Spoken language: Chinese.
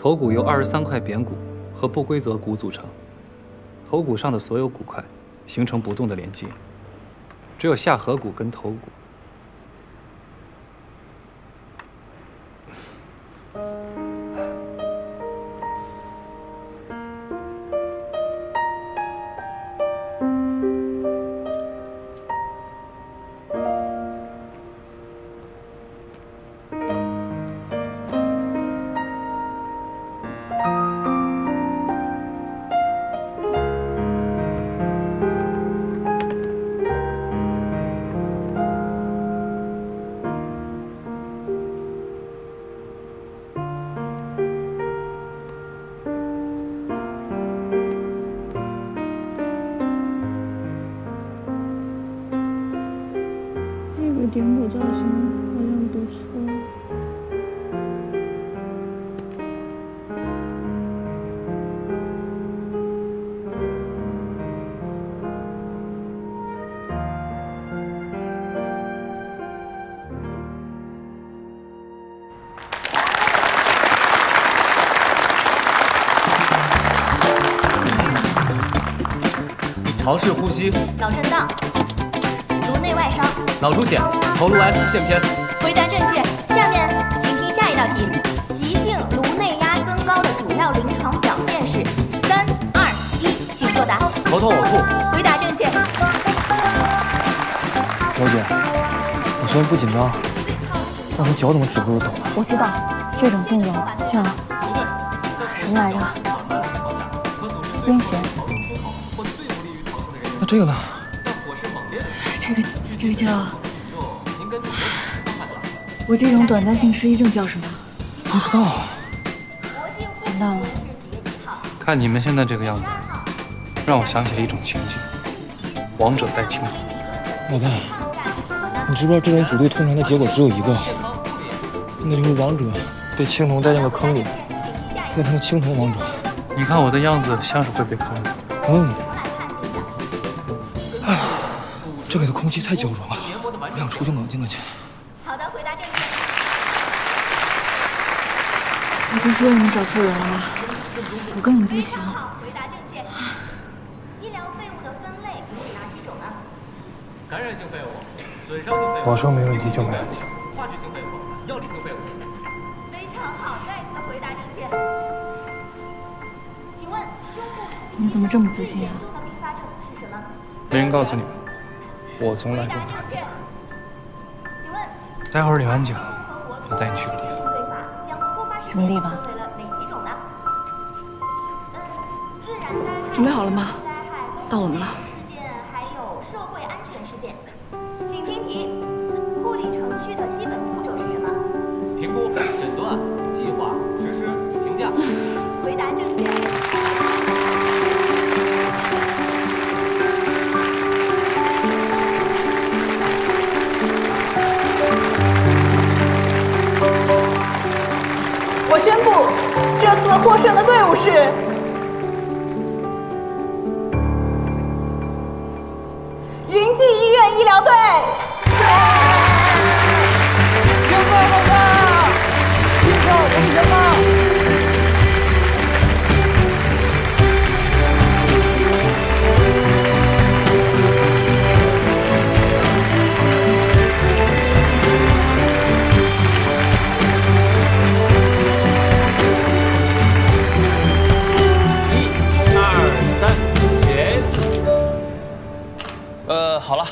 头骨由23块扁骨和不规则骨组成，头骨上的所有骨块形成不动的连接，只有下颌骨跟头骨。 点骨造型好像不错。潮式呼吸，脑震荡，颅内外伤，脑出血，头颅癌线偏。回答正确。下面请听下一道题：急性颅内压增高的主要临床表现是？3、2、1，请作答。头痛呕吐。回答正确。表姐，我虽然不紧张，但我脚怎么指不住抖了？我知道，这种症状叫什么来着？癫痫。那这个呢？这个叫……我这种短暂性失忆症叫什么？不知道。完蛋了！看你们现在这个样子，让我想起了一种情景：王者带青铜。老大，你知不知道这种组队通常的结果只有一个，那就是王者被青铜带进了坑里，变成了青铜王者。你看我的样子像是会被坑的。这里的空气太焦灼了，我想出去冷静冷静。好的，回答正确。我就说你们找错人了吧，我根本不行。回答正确。医疗废物的分类有哪几种呢？感染性废物、损伤性废物。我说没问题就没问题。化学性废物、药理性废物。非常好，再次回答正确。请问胸部抽你怎么这么自信啊？严重的并发症是什么？没人告诉你们，我从来不打电话。待会儿领完奖，我带你去个地方。什么地方？准备好了吗？到我们了。还有社会安全事件，请听题：护理程序的基本步骤是什么？评估、诊断、计划、实施、评价。回答正确。我宣布，这次获胜的队伍是云际医院医疗队。赢了，老大！赢了，我们赢了！好了。